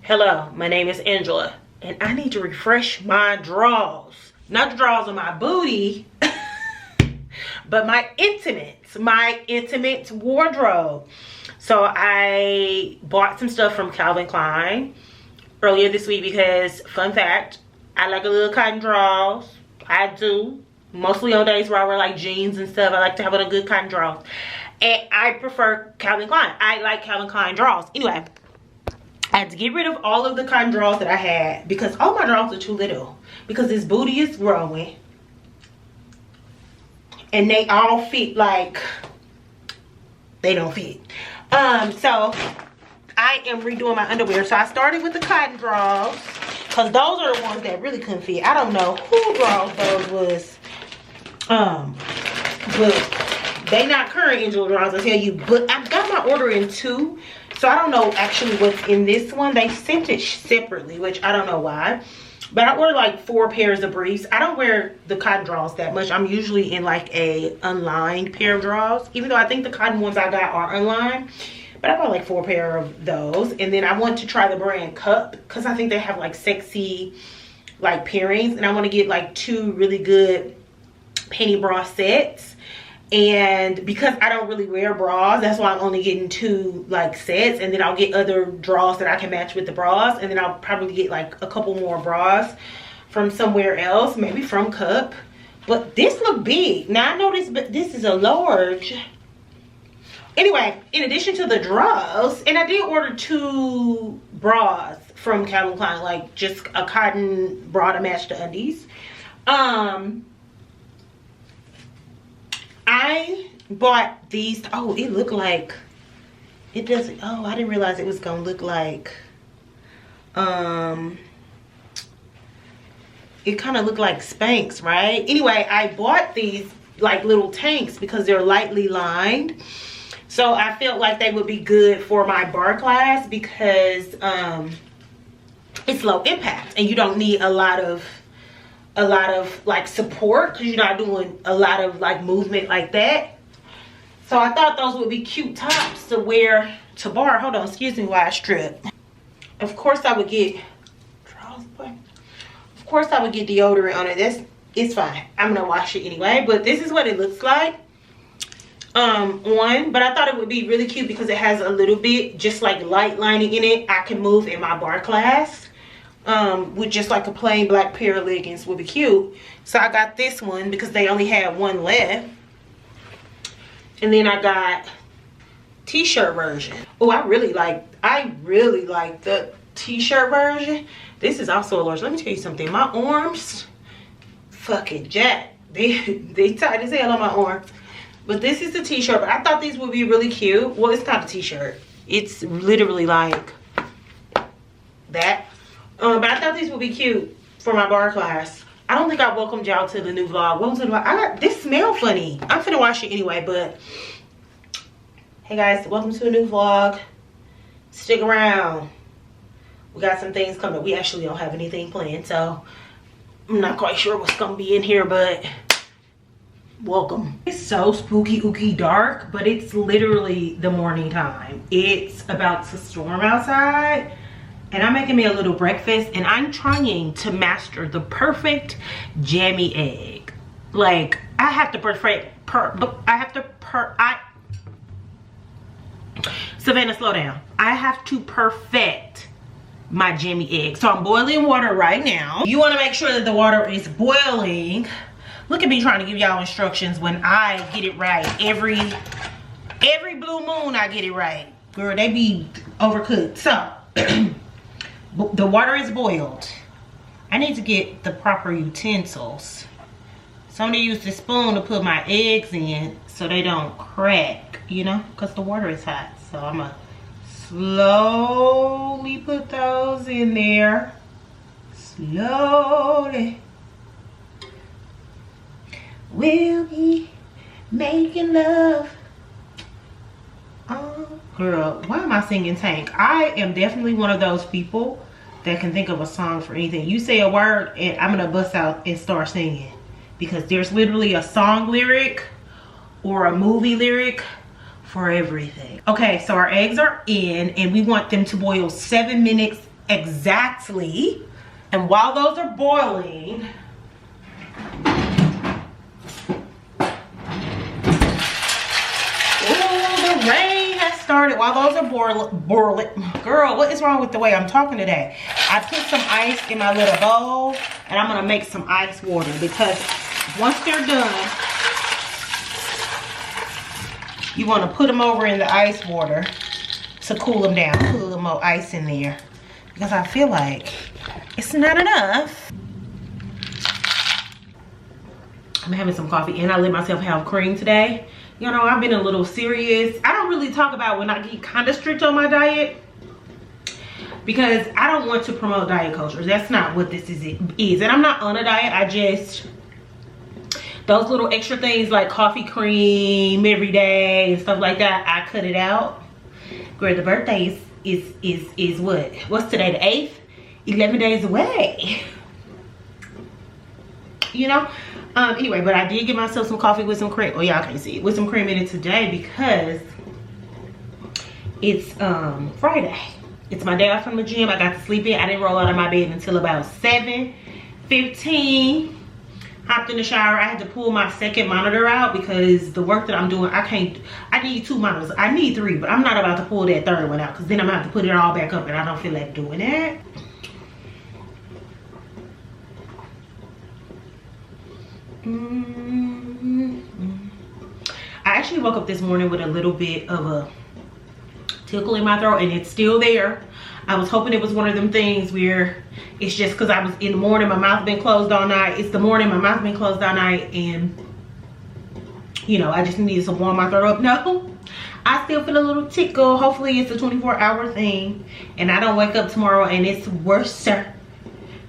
Hello, my name is Angela, and I need to refresh my drawers. Not the drawers on my booty, but my intimate wardrobe. So I bought some stuff from Calvin Klein earlier this week because, fun fact, I like a little cotton drawers. I do. Mostly on days where I wear like jeans and stuff. I like to have on a good cotton drawers. And I prefer Calvin Klein. I like Calvin Klein drawers. Anyway, I had to get rid of all of the cotton drawers that I had because all my drawers are too little. Because this booty is growing. And they all fit like they don't fit. So I am redoing my underwear. So I started with the cotton drawers. Because those are the ones that really couldn't fit. I don't know who drawers those was. But they not current Angel drawers, I'll tell you. But I got my order in 2. So I don't know actually what's in this one. They sent it separately, which I don't know why. But I ordered like 4 pairs of briefs. I don't wear the cotton drawers that much. I'm usually in like a unlined pair of drawers. Even though I think the cotton ones I got are unlined. But I bought like 4 pair of those. And then I want to try the brand Cup. Because I think they have like sexy like pairings. And I want to get like 2 really good panty bra sets. And because I don't really wear bras, that's why I'm only getting 2 like sets. And then I'll get other drawers that I can match with the bras. And then I'll probably get like a couple more bras from somewhere else. Maybe from Cup. But this look big. Now I know this is a large. Anyway, in addition to the drawers, and I did order 2 bras from Calvin Klein, like just a cotton bra to match the undies. I bought these. Oh, it looked like, it doesn't, oh, I didn't realize it was gonna look like, it kind of looked like Spanx, right? Anyway, I bought these like little tanks because they're lightly lined. So I felt like they would be good for my bar class because it's low impact and you don't need a lot of like support because you're not doing a lot of like movement like that. So I thought those would be cute tops to wear to bar. Hold on, excuse me while I strip. Of course I would get deodorant on it. It's fine. I'm gonna wash it anyway, but this is what it looks like. But I thought it would be really cute because it has a little bit just like light lining in it. I can move in my bar class with just like a plain black pair of leggings would be cute. So I got this one because they only had 1 left. And then I got t-shirt version. Oh, I really like the t-shirt version. This is also a large. Let me tell you something, my arms fucking jacked. They tight as hell on my arms. But this is the t-shirt. But I thought these would be really cute. Well, it's not a t-shirt. It's literally like that. But I thought these would be cute for my bar class. I don't think I welcomed y'all to the new vlog. Welcome to the vlog. This smell funny. I'm finna wash it anyway, but hey guys, welcome to a new vlog. Stick around. We got some things coming. We actually don't have anything planned, so I'm not quite sure what's gonna be in here, but welcome. It's so spooky ooky dark, but it's literally the morning time. It's about to storm outside and I'm making me a little breakfast and I'm trying to master the perfect jammy egg. Like I have to Savannah, slow down. I have to perfect my jammy egg. So I'm boiling water right now. You want to make sure that the water is boiling. Look at me trying to give y'all instructions when I get it right. Every blue moon I get it right. Girl, they be overcooked. So, the water is boiled. I need to get the proper utensils. So I'm gonna use the spoon to put my eggs in so they don't crack, you know, because the water is hot. So I'm gonna slowly put those in there. Slowly. We'll be making love. Oh, girl, why am I singing Tank? I am definitely one of those people that can think of a song for anything. You say a word and I'm gonna bust out and start singing. Because there's literally a song lyric or a movie lyric for everything. Okay, so our eggs are in and we want them to boil 7 minutes exactly. And while those are boiling, oh, the rain has started. While those are boiling, girl, what is wrong with the way I'm talking today? I put some ice in my little bowl, and I'm gonna make some ice water, because once they're done, you want to put them over in the ice water to cool them down. Put a little more ice in there, because I feel like it's not enough. I'm having some coffee, and I let myself have cream today. You know, I've been a little serious. I don't really talk about when I get kind of strict on my diet, because I don't want to promote diet culture. That's not what this is. And I'm not on a diet. I just, those little extra things like coffee cream every day and stuff like that, I cut it out. Girl, the birthday is what? What's today, the 8th? 11 days away. You know? Anyway, but I did get myself some coffee with some cream. Oh, y'all can't see it. With some cream in it today, because it's Friday. It's my day off from the gym. I got to sleep in. I didn't roll out of my bed until about 7:15. Hopped in the shower. I had to pull my second monitor out, because the work that I'm doing, I need 2 monitors. I need 3, but I'm not about to pull that third one out, because then I'm gonna have to put it all back up, and I don't feel like doing that. I actually woke up this morning with a little bit of a tickle in my throat, and it's still there. I was hoping it was one of them things where it's just because I was in the morning, my mouth been closed all night. It's the morning, my mouth been closed all night, and you know, I just needed to warm my throat up. No, I still feel a little tickle. Hopefully it's a 24-hour thing, and I don't wake up tomorrow and it's worse.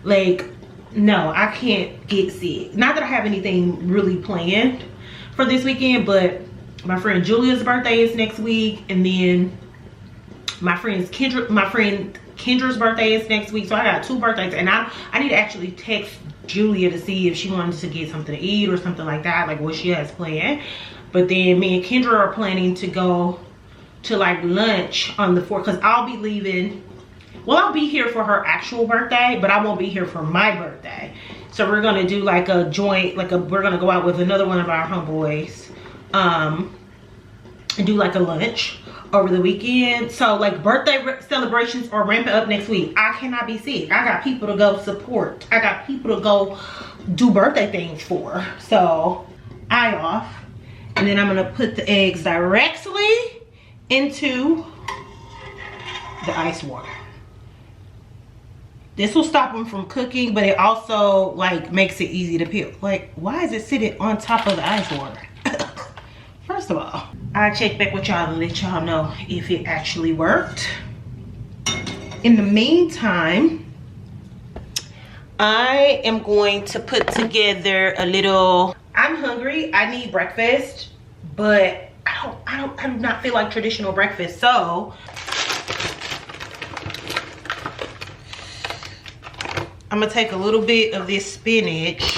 Like, no, I can't get sick. Not that I have anything really planned for this weekend, but my friend Julia's birthday is next week, and then my friend Kendra's birthday is next week. So I got 2 birthdays, and I need to actually text Julia to see if she wanted to get something to eat or something like that, like what she has planned. But then me and Kendra are planning to go to like lunch on the 4th, because I'll be leaving. Well, I'll be here for her actual birthday, but I won't be here for my birthday. So we're gonna do like a joint, we're gonna go out with another one of our homeboys, and do like a lunch over the weekend. So like birthday celebrations are ramping up next week. I cannot be sick. I got people to go support. I got people to go do birthday things for. So eye off. And then I'm gonna put the eggs directly into the ice water. This will stop them from cooking, but it also like makes it easy to peel. Like, why is it sitting on top of the ice water? First of all, I'll check back with y'all and let y'all know if it actually worked. In the meantime, I am going to put together a little, I'm hungry, I need breakfast, but I do not feel like traditional breakfast. So I'm gonna take a little bit of this spinach.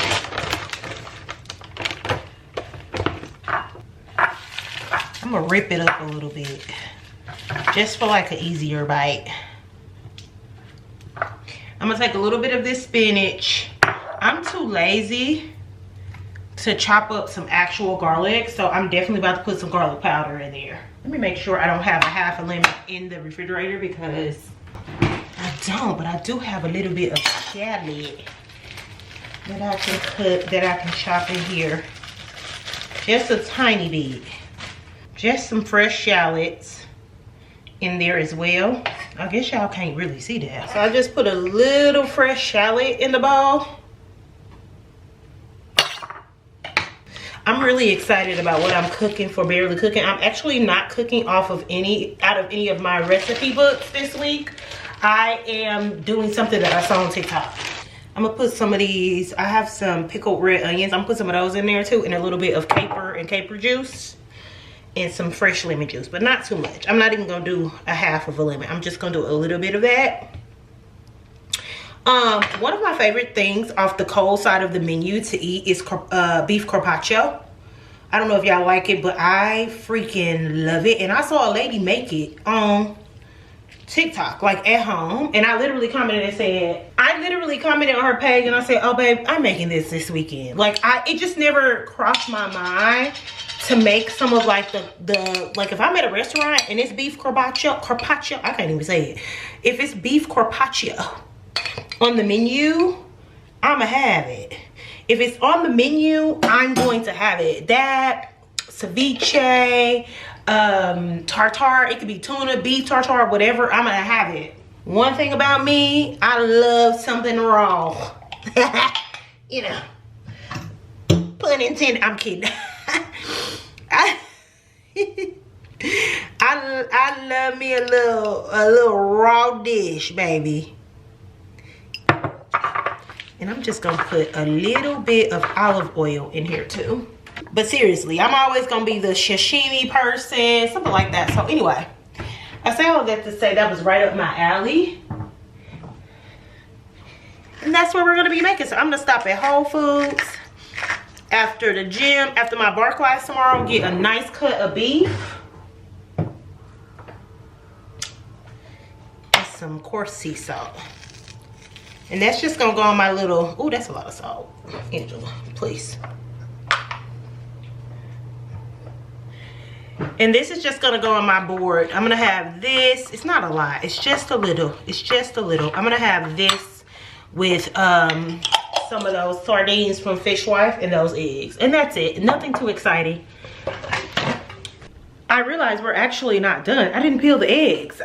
I'm gonna rip it up a little bit, just for like an easier bite. I'm gonna take a little bit of this spinach. I'm too lazy to chop up some actual garlic, so I'm definitely about to put some garlic powder in there. Let me make sure I don't have a half a lemon in the refrigerator, because I don't, but I do have a little bit of shallot that I can cut, that I can chop in here. Just a tiny bit. Just some fresh shallots in there as well. I guess y'all can't really see that. So I just put a little fresh shallot in the bowl. I'm really excited about what I'm cooking for Barely Cooking. I'm actually not cooking out of any of my recipe books this week. I am doing something that I saw on TikTok. I'm gonna put some of these. I have some pickled red onions. I'm gonna put some of those in there too, and a little bit of caper and caper juice, and some fresh lemon juice, but not too much. I'm not even gonna do a half of a lemon. I'm just gonna do a little bit of that. One of my favorite things off the cold side of the menu to eat is beef carpaccio. I don't know if y'all like it, but I freaking love it. And I saw a lady make it on TikTok, like at home, and I literally commented and said, on her page and I said, oh babe, I'm making this weekend. Like it just never crossed my mind to make some of like the like, if I'm at a restaurant and it's beef carpaccio, I can't even say it. If it's beef carpaccio on the menu, I'ma have it. If it's on the menu, I'm going to have it. That, ceviche, tartare, it could be tuna, beef tartare, whatever, I'm gonna have it. One thing about me, I love something raw. You know, pun intended. I'm kidding. I love me a little raw dish, baby. And I'm just gonna put a little bit of olive oil in here too. But seriously, I'm always gonna be the sashimi person, something like that. So anyway, I say all that to say that was right up my alley. And that's what we're gonna be making. So I'm gonna stop at Whole Foods after the gym, after my bar class tomorrow, get a nice cut of beef. And some coarse sea salt. And that's just gonna go on my little, oh, that's a lot of salt. Angela, please. And this is just gonna go on my board. I'm gonna have this, it's not a lot, it's just a little, I'm gonna have this with some of those sardines from Fishwife and those eggs. And that's it, nothing too exciting. I realized we're actually not done. I didn't peel the eggs.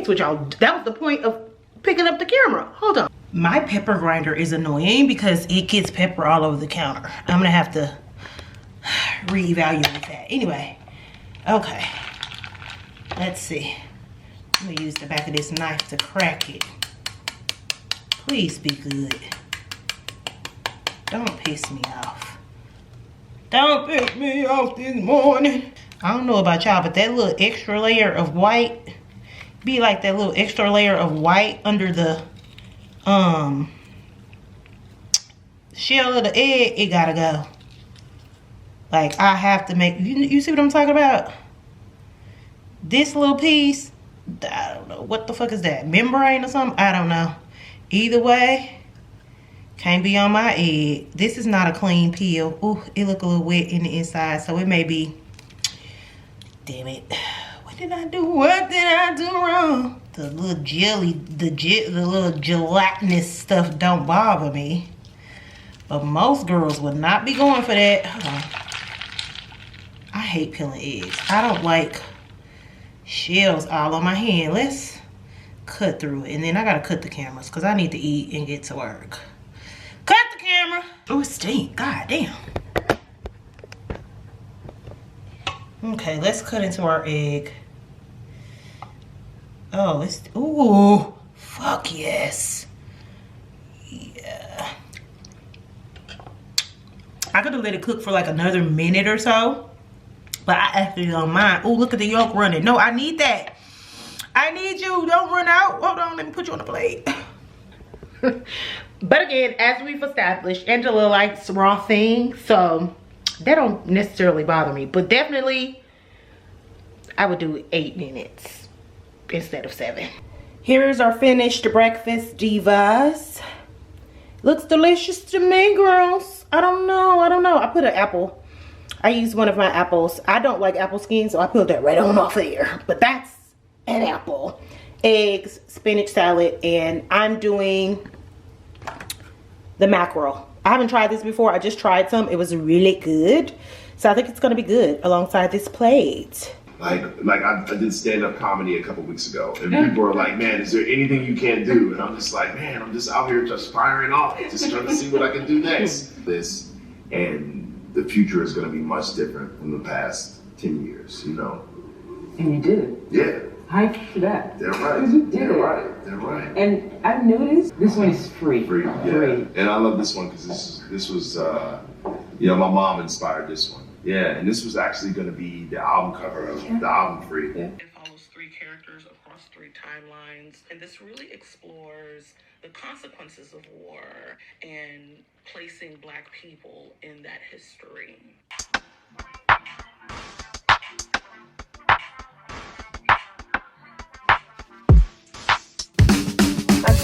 With y'all. That was the point of picking up the camera. Hold on. My pepper grinder is annoying because it gets pepper all over the counter. I'm gonna have to reevaluate that. Anyway, okay. Let's see. I'm gonna use the back of this knife to crack it. Please be good. Don't piss me off. Don't piss me off this morning. I don't know about y'all, but that little extra layer of white, be like that little extra layer of white under the shell of the egg, it gotta go. Like, I have to make, you see what I'm talking about? This little piece, I don't know, what the fuck is that? Membrane or something? I don't know. Either way, can't be on my egg. This is not a clean peel. Ooh, it look a little wet in the inside, so it may be, damn it. What did I do? What did I do wrong? The little jelly, the little gelatinous stuff don't bother me. But most girls would not be going for that. Hold on. I hate peeling eggs. I don't like shells all on my hand. Let's cut through it. And then I gotta cut the cameras because I need to eat and get to work. Cut the camera. Oh, it stinks. God damn. Okay, let's cut into our egg. Oh, it's, ooh, fuck yes. Yeah. I could have let it cook for like another minute or so, but I actually don't mind. Oh, look at the yolk running. No, I need that. I need you. Don't run out. Hold on, let me put you on the plate. But again, as we've established, Angela likes raw things, so that don't necessarily bother me. But definitely, I would do 8 minutes instead of 7. Here's our finished breakfast, divas. Looks delicious to me, girls. I don't know. I put an apple. I used one of my apples. I don't like apple skins, so I put that right on off there. But that's an apple. Eggs, spinach salad, and I'm doing the mackerel. I haven't tried this before. I just tried some. It was really good. So I think it's gonna be good alongside this plate. Like I did stand-up comedy a couple weeks ago, and people were like, man, is there anything you can't do? And I'm just like, man, I'm just out here just firing off, just trying to see what I can do next. This, and the future is going to be much different from the past 10 years, you know. And you did. Yeah. Hype for that. They're right. You did They're it. right. They're right. And I've noticed this one is free. Free, yeah. Free. And I love this one because this was, you know, my mom inspired this one. Yeah, and this was actually going to be the album cover of the album Free. Yeah. It follows 3 characters across 3 timelines, and this really explores the consequences of war and placing Black people in that history.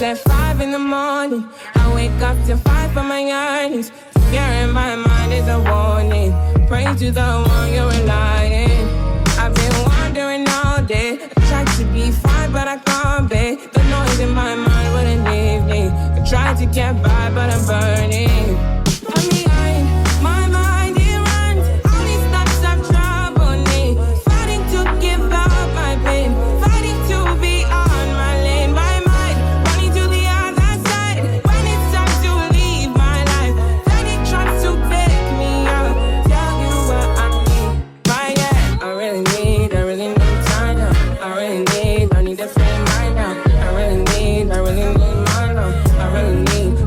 It's at 5 in the morning. I wake up to 5 for my yearnings. Fear in my mind is a warning. Pray to the one you're relying. I've been wandering all day. I tried to be fine, but I can't be. The noise in my mind wouldn't leave me. I tried to get by, but I'm burning. I'm behind, my mind it runs. All these thoughts have troubled me. Fighting to give up my pain. Fighting to be on my lane. My mind running to the other side. When it's time to leave my life, then it tries to take me out. Tell you what I need. Right, yeah, I really need time now. I need to free mind now. I really need mine now.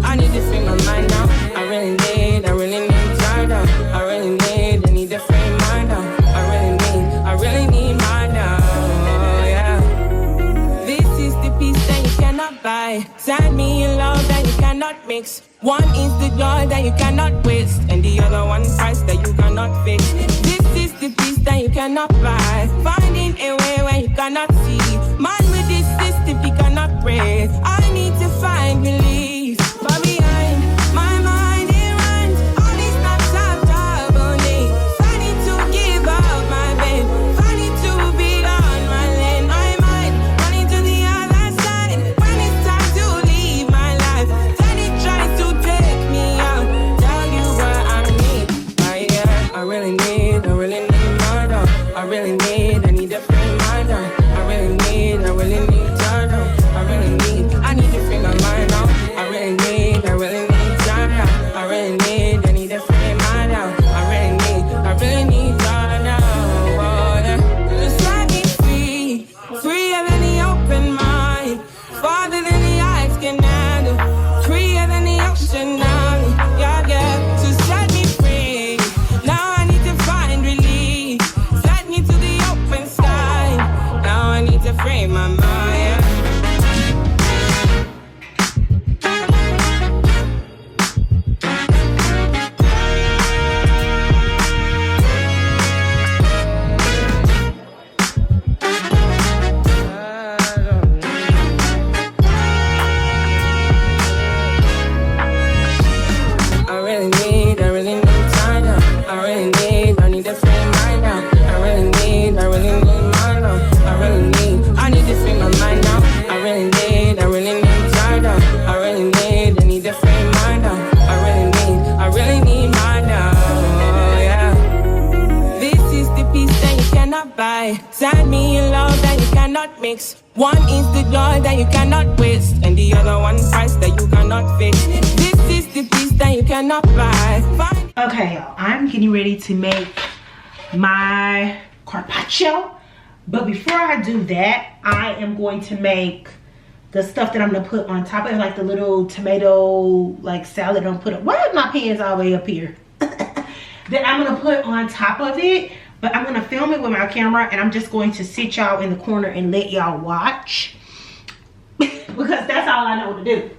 I need to free my mind now. I really need time now. I need to free mind now. I really need mine now. Yeah. This is the peace that you cannot buy. Send me a love that you cannot mix. One is the joy that you cannot waste, and the other one price that you cannot fix. This is the peace that you cannot buy. Finding a way where you cannot see. Man with this system, he cannot pray. I need to find relief. But behind my mind, it runs. All these thoughts have troubled me. Fighting to give up my pain. Fighting to be on my lane. My mind running to the other side. When it's time to leave my life, then it tries to take me out. Tell you what I need. I really need my dog. I need to free my dog. I really need time now. I need to free my mind now. I really need time now. I need to free my dog. I really need time now. Oh, yeah. Just let me free, freer than the open mind, farther than the eyes can handle, freer than the ocean now. Yeah, yeah. So set me free. Now I need to find relief. Set me to the open sky. Now I need to free my mind. I really need time now. I need to free mine now. I really need mine now. I need to free my mind now. I really need time now. I need to free mine now. I really need mine now. Yeah. This is the peace that you cannot buy. Send me a love that you cannot mix. One is the joy that you cannot waste, and the other one price that you cannot fix. This is the peace that you cannot buy. Okay, y'all, I'm getting ready to make my carpaccio, but before I do that, I am going to make the stuff that I'm gonna put on top of it, like the little tomato like salad I'm put up. Why are my pans all the way up here? That I'm gonna put on top of it, but I'm gonna film it with my camera, and I'm just going to sit y'all in the corner and let y'all watch because that's all I know to do.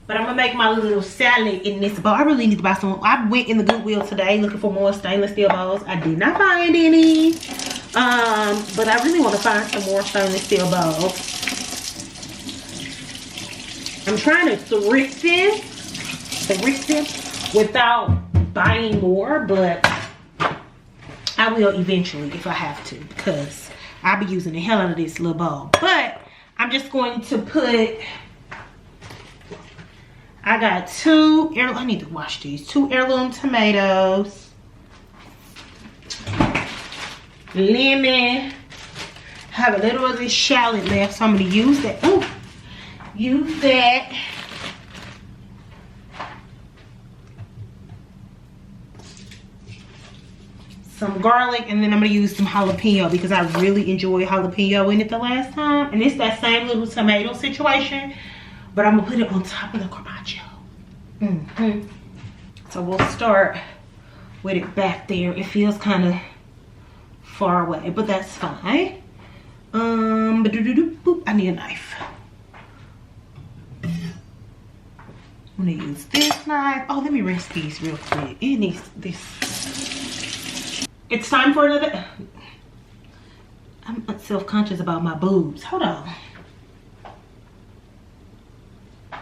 But I'm gonna make my little salad in this bowl. I really need to buy some. I went in the Goodwill today looking for more stainless steel bowls. I did not find any. But I really want to find some more stainless steel bowls. I'm trying to thrift them without buying more, but I will eventually if I have to, because I'll be using the hell out of this little bowl. But I'm just going to put, I got I need to wash these, 2 heirloom tomatoes, lemon, have a little of this shallot left, so I'm going to use that. Oh, use that. Some garlic, and then I'm going to use some jalapeno because I really enjoyed jalapeno in it the last time. And it's that same little tomato situation, but I'm going to put it on top of the carpaccio. So we'll start with it back there. It feels kind of far away, but that's fine. I need a knife. I'm going to use this knife. Oh, let me rinse these real quick. It needs this. It's time for another. I'm self-conscious about my boobs. Hold on. I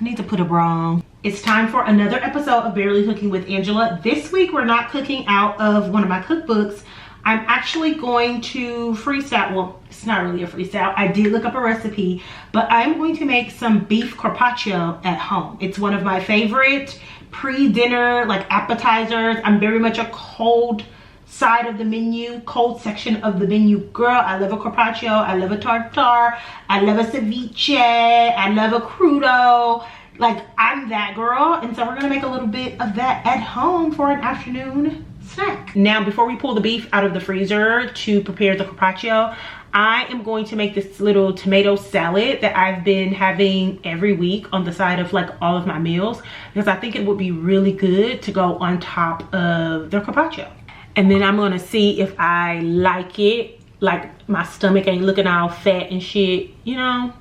need to put a bra on. It's time for another episode of Barely Cooking with Angela. This week we're not cooking out of one of my cookbooks. I'm actually going to freestyle. Well, it's not really a freestyle. I did look up a recipe, but I'm going to make some beef carpaccio at home. It's one of my favorite pre-dinner like appetizers. I'm very much a cold side of the menu, cold section of the menu girl. I love a carpaccio, I love a tartare, I love a ceviche, I love a crudo. Like, I'm that girl. And so we're gonna make a little bit of that at home for an afternoon snack. Now, before we pull the beef out of the freezer to prepare the carpaccio, I am going to make this little tomato salad that I've been having every week on the side of like all of my meals, because I think it would be really good to go on top of the carpaccio. And then I'm gonna see if I like it, like my stomach ain't looking all fat and shit, you know.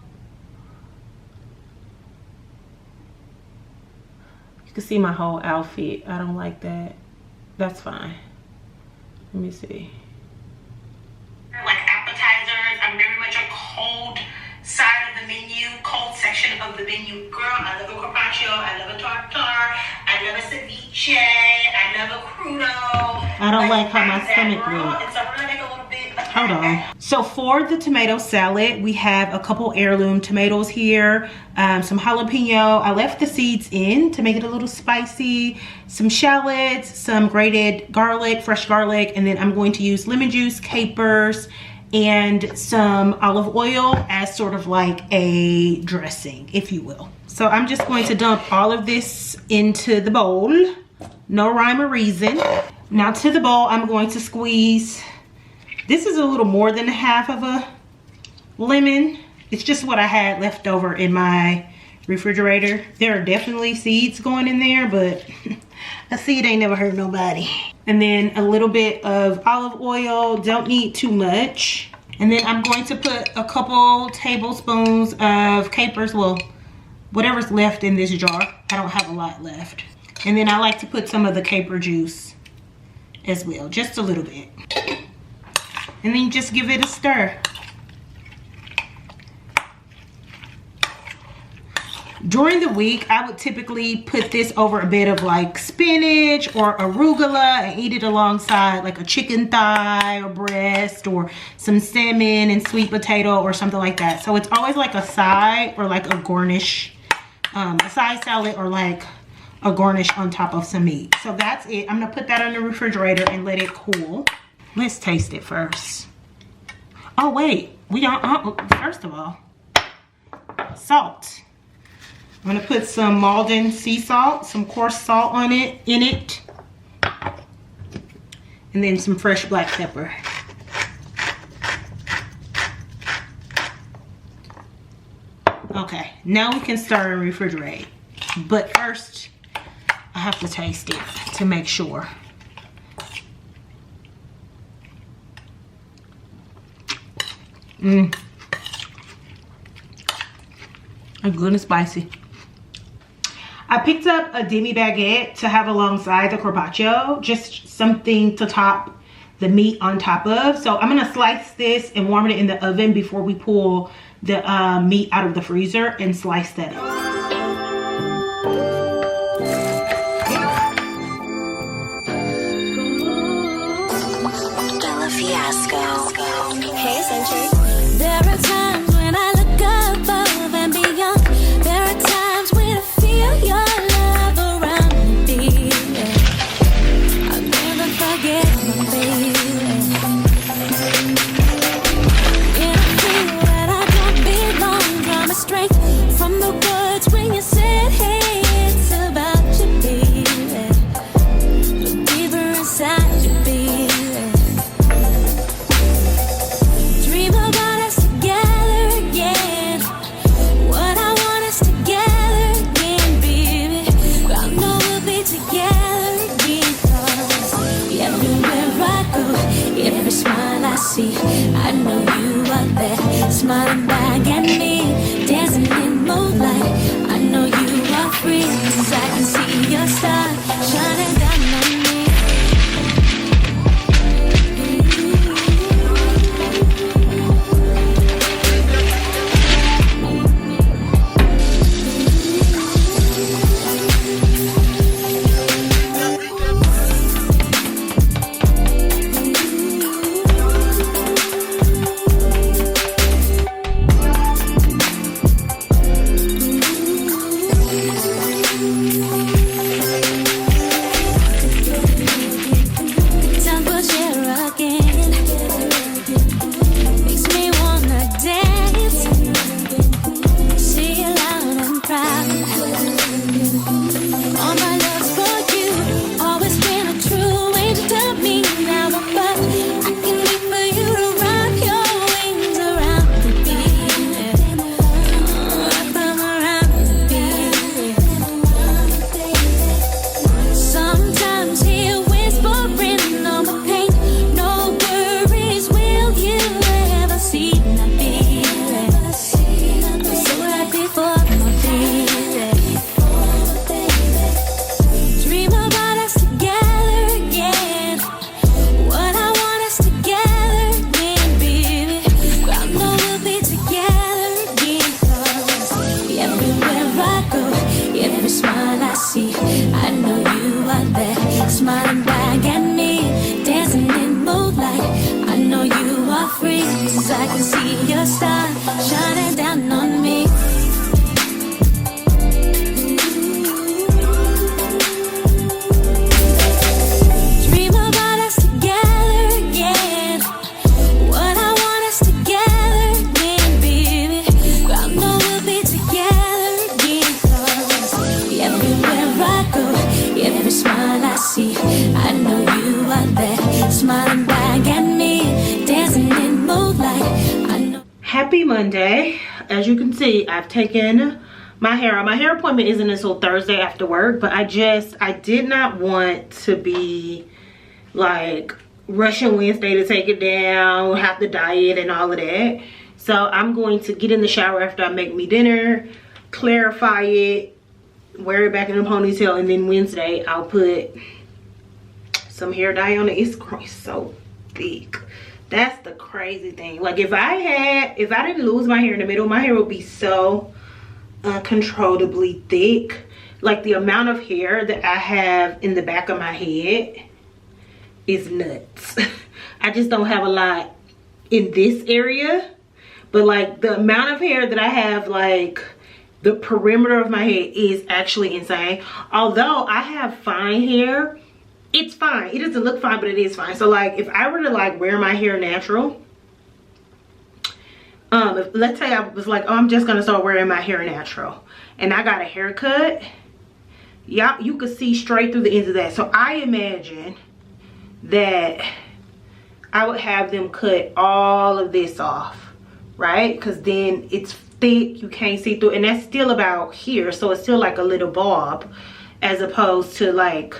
You can see my whole outfit. I don't like that. That's fine. Let me see. Like appetizers, I'm very much a cold side of the menu, cold section of the menu girl. I love a carpaccio, I love a tartare, I love a ceviche, I love a crudo. I don't like how my stomach looks. And so we're gonna make a little bit of hold on. So for the tomato salad, we have a couple heirloom tomatoes here, some jalapeno. I left the seeds in to make it a little spicy, some shallots, some grated garlic, fresh garlic, and then I'm going to use lemon juice, capers, and some olive oil as sort of like a dressing, if you will. So I'm just going to dump all of this into the bowl. No rhyme or reason. Now to the bowl, I'm going to squeeze. This is a little more than half of a lemon. It's just what I had left over in my refrigerator. There are definitely seeds going in there, but a seed ain't never hurt nobody. And then a little bit of olive oil, don't need too much. And then I'm going to put a couple tablespoons of capers, well, whatever's left in this jar. I don't have a lot left. And then I like to put some of the caper juice as well, just a little bit. And then just give it a stir. During the week, I would typically put this over a bit of like spinach or arugula and eat it alongside like a chicken thigh or breast or some salmon and sweet potato or something like that. So it's always like a side or like a garnish, a side salad or like a garnish on top of some meat. So that's it. I'm gonna put that in the refrigerator and let it cool. Let's taste it first. Oh wait, we don't, first of all, salt. I'm gonna put some Maldon sea salt, some coarse salt on it, and then some fresh black pepper. Okay, now we can stir and refrigerate. But first, I have to taste it to make sure. It's good and spicy. I picked up a demi baguette to have alongside the carpaccio, just something to top the meat on top of. So I'm gonna slice this and warm it in the oven before we pull the meat out of the freezer and slice that up. Hey, Century. There are times when I look above and beyond. There are times when I feel your love around me. I'll never forget my baby. And I feel that I don't belong. Draw my strength from the words when you said, hey, Monday. As you can see, I've taken my hair out. My hair appointment isn't until Thursday after work, but I did not want to be like rushing Wednesday to take it down, have to diet and all of that. So I'm going to get in the shower after I make me dinner, clarify it, wear it back in a ponytail, and then Wednesday I'll put some hair dye on it. It's so thick. That's the crazy thing. Like if I didn't lose my hair in the middle, my hair would be so uncontrollably thick. Like the amount of hair that I have in the back of my head is nuts. I just don't have a lot in this area, but like the amount of hair that I have, like the perimeter of my head is actually insane. Although I have fine hair, it's fine. It doesn't look fine, but it is fine. So like if I were to like wear my hair natural, let's say I was like, oh, I'm just gonna start wearing my hair natural, and I got a haircut, yeah, you could see straight through the ends of that. So I imagine that I would have them cut all of this off, right? Because then it's thick, you can't see through, and that's still about here, so it's still like a little bob, as opposed to like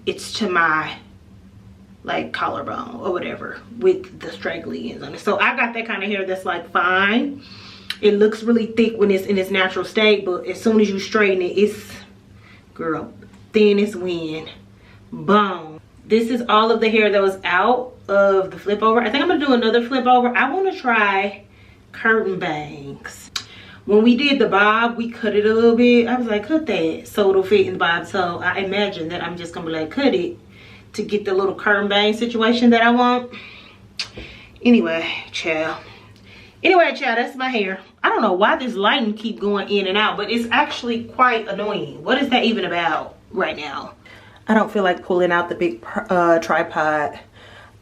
it's to my like collarbone or whatever with the straggly ends on it. So I got that kind of hair that's like fine. It looks really thick when it's in its natural state, but as soon as you straighten it, it's, girl, thin as wind. Boom. This is all of the hair that was out of the flip over. I think I'm gonna do another flip over. I want to try curtain bangs. When we did the bob, we cut it a little bit. I was like, cut that so it'll fit in the bob. So I imagine that I'm just gonna be like, cut it to get the little curtain bang situation that I want. Anyway, child, that's my hair. I don't know why this lighting keep going in and out, but it's actually quite annoying. What is that even about right now? I don't feel like pulling out the big tripod.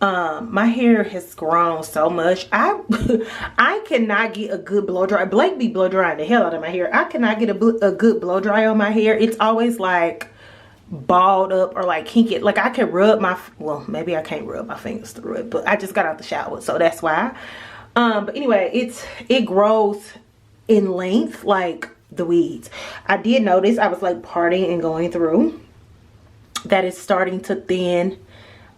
My hair has grown so much. I cannot get a good blow dry. Blake be blow drying the hell out of my hair. I cannot get a good blow dry on my hair. It's always like balled up or like kinky. Like I can rub my, well, maybe I can't rub my fingers through it, but I just got out the shower, so that's why. But anyway, it grows in length like the weeds. I did notice, I was like parting and going through, that it's starting to thin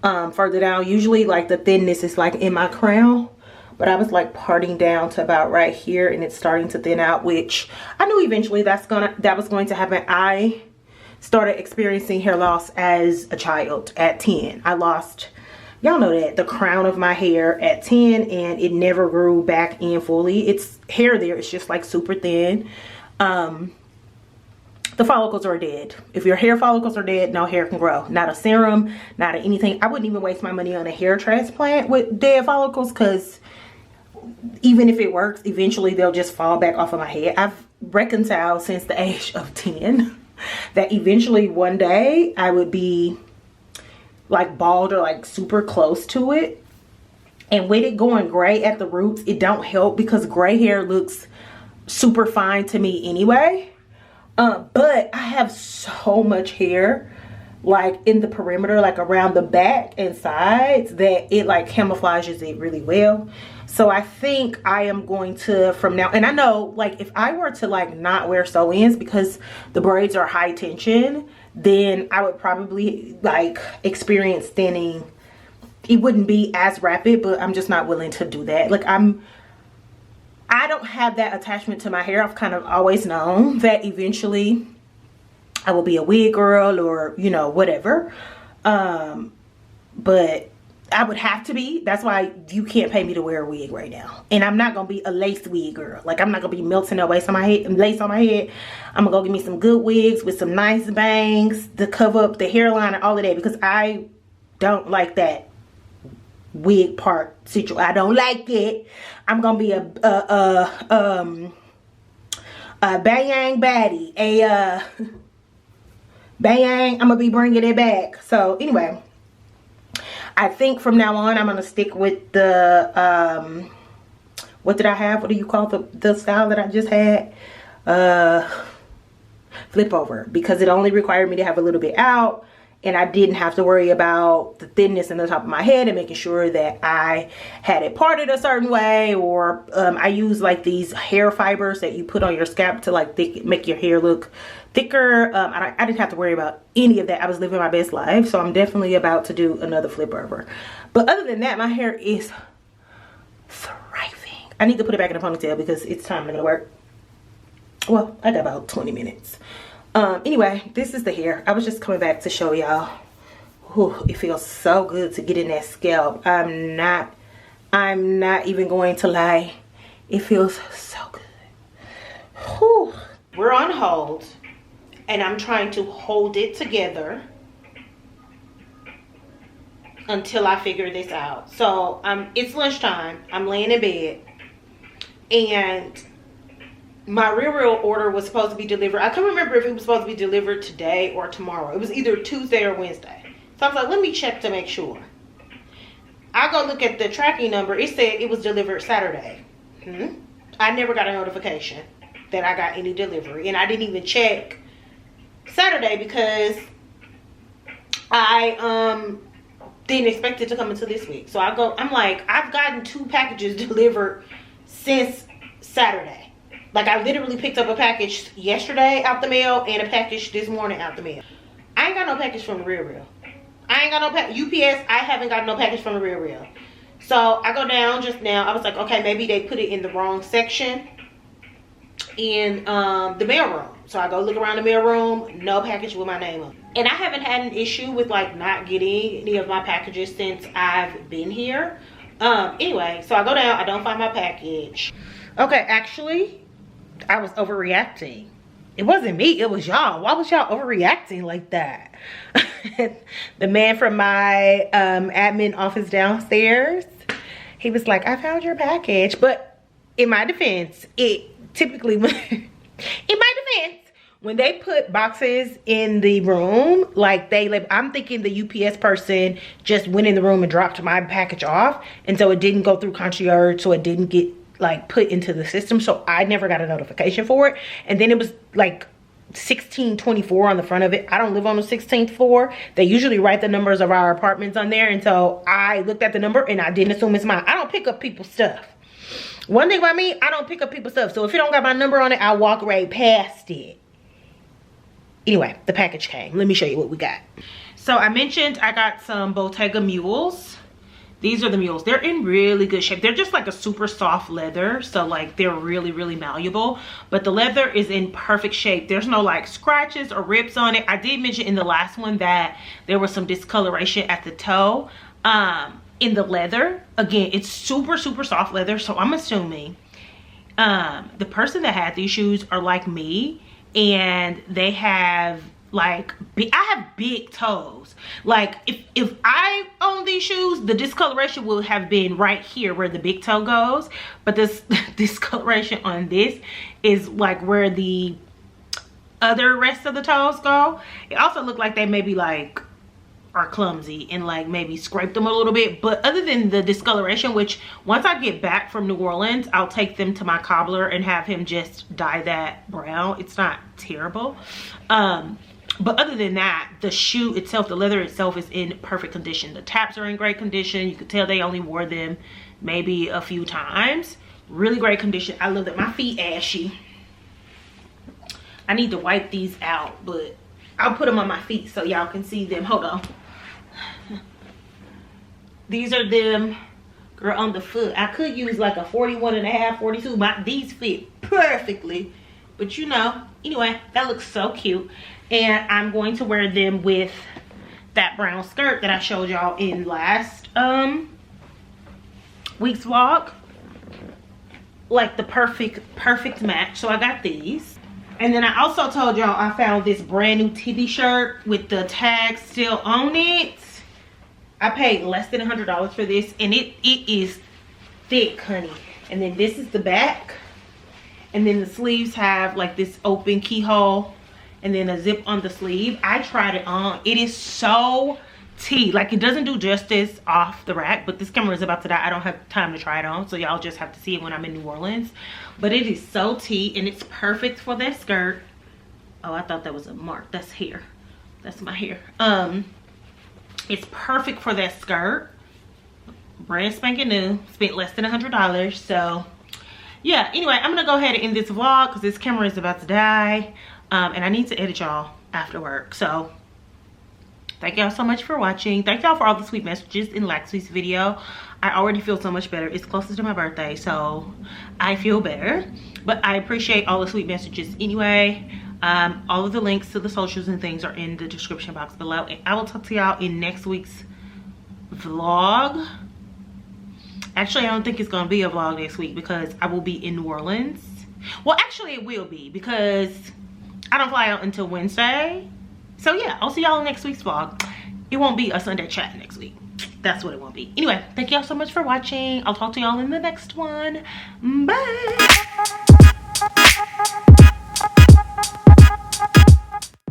further down. Usually like the thinness is like in my crown, but I was like parting down to about right here, and it's starting to thin out, which I knew eventually that was going to happen. I started experiencing hair loss as a child at 10. I lost, y'all know that, the crown of my hair at 10, and it never grew back in fully. It's hair there, it's just like super thin. The follicles are dead. If your hair follicles are dead, no hair can grow. Not a serum, not a anything. I wouldn't even waste my money on a hair transplant with dead follicles, because even if it works, eventually they'll just fall back off of my head. I've reconciled since the age of 10 that eventually one day I would be like bald or like super close to it. And with it going gray at the roots, it don't help, because gray hair looks super fine to me anyway. But I have so much hair like in the perimeter, like around the back and sides, that it like camouflages it really well. So I think I am going to, from now, and I know like if I were to like not wear sew-ins because the braids are high tension, then I would probably like experience thinning. It wouldn't be as rapid, but I'm just not willing to do that. Like I don't have that attachment to my hair. I've kind of always known that eventually I will be a wig girl, or you know, whatever. But I would have to be. That's why you can't pay me to wear a wig right now. And I'm not gonna be a lace wig girl. Like I'm not gonna be melting no lace on my head. I'm gonna go get me some good wigs with some nice bangs to cover up the hairline and all of that, because I don't like that wig part situation. I don't like it. I'm gonna be a bang baddie, bang. I'm gonna be bringing it back. So anyway, I think from now on I'm gonna stick with the what did I have? What do you call the style that I just had? Flip over, because it only required me to have a little bit out, and I didn't have to worry about the thinness in the top of my head and making sure that I had it parted a certain way, or I use like these hair fibers that you put on your scalp to like make your hair look thicker. I didn't have to worry about any of that. I was living my best life, so I'm definitely about to do another flip over. But other than that, my hair is thriving. I need to put it back in a ponytail because it's time to go to work. Well, I got about 20 minutes. Anyway, this is the hair. I was just coming back to show y'all. It feels so good to get in that scalp. I'm not even going to lie. It feels so good. Whew. We're on hold, and I'm trying to hold it together until I figure this out. So it's lunchtime. I'm laying in bed, and my RealReal order was supposed to be delivered. I can't remember if it was supposed to be delivered today or tomorrow. It was either Tuesday or Wednesday. So I was like, let me check to make sure. I go look at the tracking number. It said it was delivered Saturday. I never got a notification that I got any delivery. And I didn't even check Saturday because I didn't expect it to come until this week. So I'm like, I've gotten 2 packages delivered since Saturday. Like, I literally picked up a package yesterday out the mail and a package this morning out the mail. I ain't got no package from the RealReal. I ain't got no UPS. I haven't got no package from the RealReal. So I go down just now. I was like, okay, maybe they put it in the wrong section in the mail room. So I go look around the mail room, no package with my name on it. And I haven't had an issue with like not getting any of my packages since I've been here. Anyway, so I go down, I don't find my package. Okay, actually, I was overreacting. It wasn't me, it was y'all. Why was y'all overreacting like that? The man from my admin office downstairs, he was like, I found your package. But in my defense, it typically, in my defense, when they put boxes in the room, like I'm thinking the UPS person just went in the room and dropped my package off. And so it didn't go through concierge, so it didn't get like put into the system. So I never got a notification for it. And then it was like 1624 on the front of it. I don't live on the 16th floor. They usually write the numbers of our apartments on there. And so I looked at the number and I didn't assume it's mine. I don't pick up people's stuff. One thing about me, I don't pick up people's stuff. So if it don't got my number on it, I walk right past it. Anyway, the package came. Let me show you what we got. So I mentioned I got some Bottega mules. These are the mules. They're in really good shape. They're just like a super soft leather. So like they're really, really malleable. But the leather is in perfect shape. There's no like scratches or rips on it. I did mention in the last one that there was some discoloration at the toe in the leather. Again, it's super, super soft leather. So I'm assuming the person that had these shoes are like me. And they have like I have big toes. Like if I own these shoes, the discoloration will have been right here where the big toe goes, but this discoloration on this is like where the other rest of the toes go. It also looked like they maybe like are clumsy and like maybe scraped them a little bit. But other than the discoloration, which once I get back from New Orleans, I'll take them to my cobbler and have him just dye that brown. It's not terrible. But other than that, the shoe itself, the leather itself is in perfect condition. The taps are in great condition. You could tell they only wore them maybe a few times. Really great condition. I love that. My feet ashy. I need to wipe these out, but I'll put them on my feet so y'all can see them. Hold on. These are them, girl, on the foot. I could use like a 41.5, 42. These fit perfectly. But you know, anyway, that looks so cute. And I'm going to wear them with that brown skirt that I showed y'all in last week's vlog. Like the perfect match. So I got these. And then I also told y'all I found this brand new Tibby shirt with the tag still on it. I paid less than $100 for this, and it is thick, honey. And then this is the back. And then the sleeves have like this open keyhole and then a zip on the sleeve. I tried it on. It is so tea. Like, it doesn't do justice off the rack, but this camera is about to die. I don't have time to try it on, so y'all just have to see it when I'm in New Orleans. But it is so tea, and it's perfect for that skirt. Oh, I thought that was a mark. That's hair. That's my hair. It's perfect for that skirt. Brand spanking new. Spent less than $100. So yeah, anyway, I'm gonna go ahead and end this vlog because this camera is about to die. And I need to edit y'all after work. So thank y'all so much for watching. Thank y'all for all the sweet messages in last week's video. I already feel so much better. It's closest to my birthday, so I feel better. But I appreciate all the sweet messages anyway. All of the links to the socials and things are in the description box below. And I will talk to y'all in next week's vlog. Actually, I don't think it's going to be a vlog next week because I will be in New Orleans. Well, actually, it will be because I don't fly out until Wednesday. So yeah, I'll see y'all in next week's vlog. It won't be a Sunday chat next week. That's what it won't be. Anyway, thank y'all so much for watching. I'll talk to y'all in the next one. Bye.